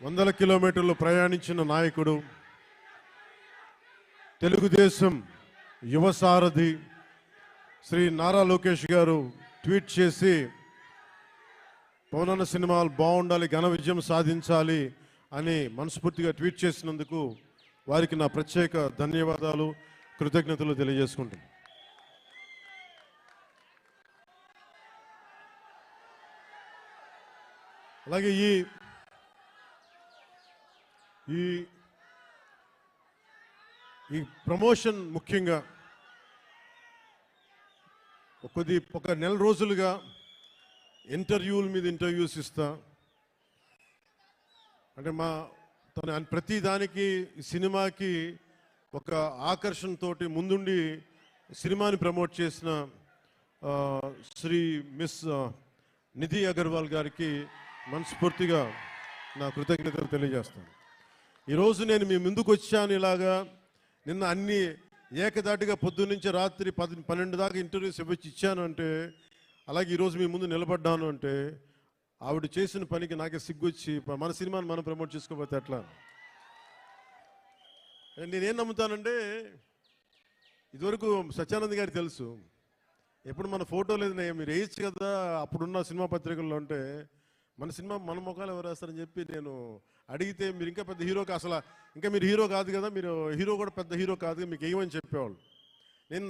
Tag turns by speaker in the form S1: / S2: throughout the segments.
S1: వందల కిలోమీటర్లు ప్రయాణించిన నాయకుడు, తెలుగుదేశం యువ సారథి శ్రీ నారా లోకేష్ గారు ట్వీట్ చేసి పవనన్న సినిమాలు బాగుండాలి, ఘన విజయం సాధించాలి అని మనస్ఫూర్తిగా ట్వీట్ చేసినందుకు వారికి నా ప్రత్యేక ధన్యవాదాలు, కృతజ్ఞతలు తెలియజేసుకుంటున్నాను. అలాగే ఈ ప్రమోషన్ ముఖ్యంగా ఒక నెల రోజులుగా ఇంటర్వ్యూల మీద ఇంటర్వ్యూస్ ఇస్తా, అంటే ప్రతి దానికి సినిమాకి ఒక ఆకర్షణతోటి ముందుండి సినిమాని ప్రమోట్ చేసిన శ్రీ మిస్ నిధి అగర్వాల్ గారికి మనస్ఫూర్తిగా నా కృతజ్ఞతలు తెలియజేస్తాను. ఈరోజు నేను మీ ముందుకు వచ్చాను ఇలాగా, నిన్న అన్ని ఏకదాటిగా పొద్దున్నుంచి రాత్రి 12 దాకా ఇంటర్వ్యూస్ ఇచ్చాను అంటే, అలాగే ఈరోజు మీ ముందు నిలబడ్డాను అంటే ఆవిడ చేసిన పనికి నాకే సిగ్గొచ్చి మన సినిమాని మనం ప్రమోట్ చేసుకోకపోతే ఎట్లా. నేనేం నమ్ముతానంటే, ఇదివరకు సత్యానంద్ గారికి తెలుసు, ఎప్పుడు మన ఫోటో లేదు మీరు వేయచ్చు కదా అప్పుడున్న సినిమా పత్రికల్లో అంటే, మన సినిమా మన ముఖాలు ఎవరు వేస్తారని చెప్పి నేను అడిగితే, మీరు ఇంకా పెద్ద హీరోకి అసలు ఇంకా మీరు హీరో కాదు కదా, మీరు హీరో కూడా పెద్ద హీరో కాదు కదా, మీకు ఏమని చెప్పేవాళ్ళు.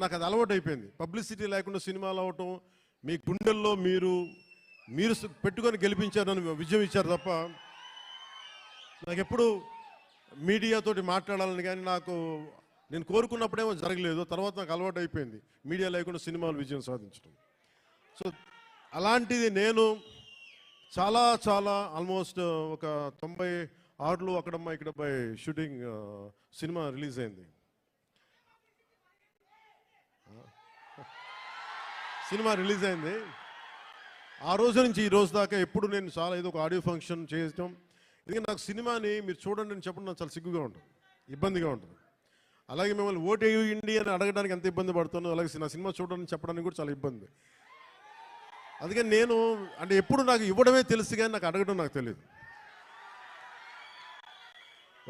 S1: నాకు అది అలవాటు అయిపోయింది. పబ్లిసిటీ లేకుండా సినిమాలు అవటం, మీ గుండెల్లో మీరు పెట్టుకొని గెలిపించారని విజయం ఇచ్చారు తప్ప నాకు ఎప్పుడు మీడియాతోటి మాట్లాడాలని కానీ నేను కోరుకున్నప్పుడేమో జరగలేదు. తర్వాత నాకు అలవాటు అయిపోయింది మీడియా లేకుండా సినిమాలు విజయం సాధించడం. సో అలాంటిది నేను చాలా ఆల్మోస్ట్ ఒక 96లో అక్కడమ్మ ఇక్కడపై షూటింగ్ సినిమా రిలీజ్ అయింది. ఆ రోజు నుంచి ఈ రోజు దాకా ఎప్పుడు నేను చాలా ఏదో ఒక ఆడియో ఫంక్షన్ చేయటం, ఎందుకంటే నాకు సినిమాని మీరు చూడండి అని చెప్పడం నాకు చాలా సిగ్గుగా ఉంటుంది, ఇబ్బందిగా ఉంటుంది. అలాగే మిమ్మల్ని ఓటు వేయండి అని అడగడానికి ఎంత ఇబ్బంది పడుతున్నాను, అలాగే నా సినిమా చూడడానికి చెప్పడానికి కూడా చాలా ఇబ్బంది. అందుకని నేను అంటే ఎప్పుడు నాకు ఇవ్వడమే తెలుసు కానీ నాకు అడగడం నాకు తెలియదు.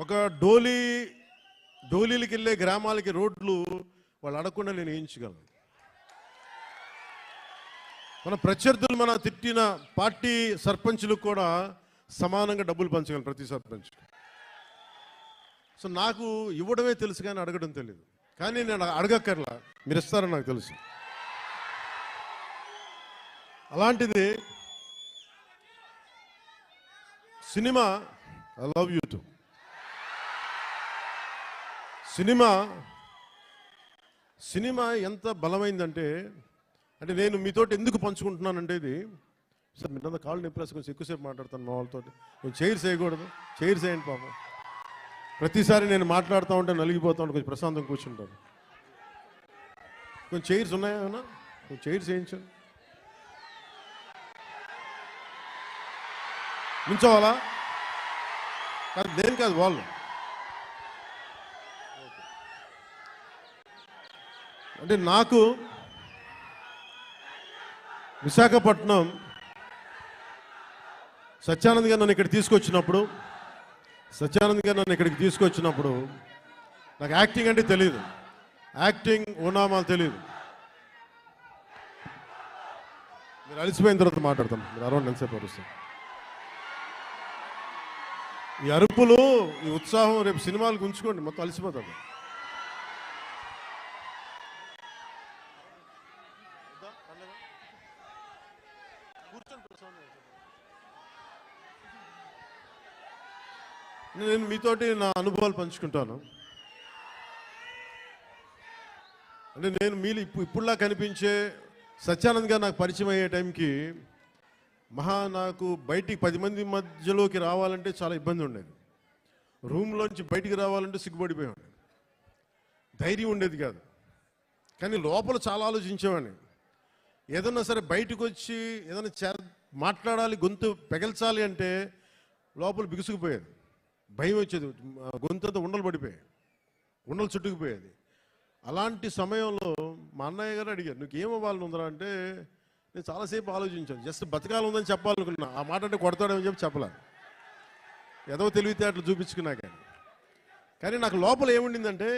S1: ఒక డోలీలకి వెళ్ళే గ్రామాలకి రోడ్లు వాళ్ళు అడగకుండా నేను వేయించగలను. మన ప్రత్యర్థులు మన తిట్టిన పార్టీ సర్పంచులకు కూడా సమానంగా డబ్బులు పంచగలను ప్రతి సర్పంచ్. సో నాకు ఇవ్వడమే తెలుసు కానీ అడగడం తెలియదు. కానీ నేను అడగక్కర్లా, మీరు ఇస్తారని నాకు తెలుసు. అలాంటిది cinema I love you to cinema ఎంత బలమైందంటే, అంటే నేను మీతోటి ఎందుకు పంచుకుంటున్నానంటే, ఇది సార్ మీరంతా కాళ్ళు నింపేసి కొంచెం ఎక్కువసేపు మాట్లాడతాను మా వాళ్ళతో, కొంచెం చైర్స్ వేయకూడదు, చైర్స్ వేయండి పాపం. ప్రతిసారి నేను మాట్లాడుతూ ఉంటే నలిగిపోతూ ఉంటే కొంచెం ప్రశాంతం కూర్చుంటాను. కొంచెం చైర్స్ ఉన్నాయా, కొంచెం చైర్స్ వేయించండి. నించోవాలా కాదు, నేను కాదు వాళ్ళు. అంటే నాకు విశాఖపట్నం సత్యానంద్ గారు నన్ను ఇక్కడికి తీసుకొచ్చినప్పుడు నాకు యాక్టింగ్ అంటే తెలియదు, యాక్టింగ్ ఓనామాలు తెలియదు. మీరు అలసిపోయిన తర్వాత మాట్లాడతాం, మీరు అరవై ఎంతసేపు అరుస్తాం. ఈ అరుపులు, ఈ ఉత్సాహం రేపు సినిమాలకు ఉంచుకోండి, మొత్తం అలసిపోతాడు. నేను మీతోటి నా అనుభవాలు పంచుకుంటాను. అంటే నేను ఇప్పుడులా కనిపించే సత్యానంద్ గారు నాకు పరిచయం అయ్యే టైంకి నాకు బయటికి 10 మంది మధ్యలోకి రావాలంటే చాలా ఇబ్బంది ఉండేది. రూమ్లోంచి బయటికి రావాలంటే సిగ్గుపడిపోయాడు, ధైర్యం ఉండేది కాదు. కానీ లోపల చాలా ఆలోచించేవాడిని. ఏదన్నా సరే బయటకు వచ్చి ఏదైనా మాట్లాడాలి, గొంతు పెగల్చాలి అంటే లోపల బిగుసుకుపోయేది, భయం వచ్చేది, గొంతంతా ఉండలు చుట్టుకుపోయేది. అలాంటి సమయంలో మా అన్నయ్య గారు అడిగారు, నువ్వు ఏమవ్వాలని ఉందరా అంటే, నేను చాలాసేపు ఆలోచించాను. జస్ట్ బతకాలి ఉందని చెప్పాలనుకున్నా, ఆ మాట అంటే కొడతాడని చెప్పి చెప్పలే. ఏదో తెలివితేటలు చూపించుకున్నా కానీ నాకు లోపల ఏముండిందంటే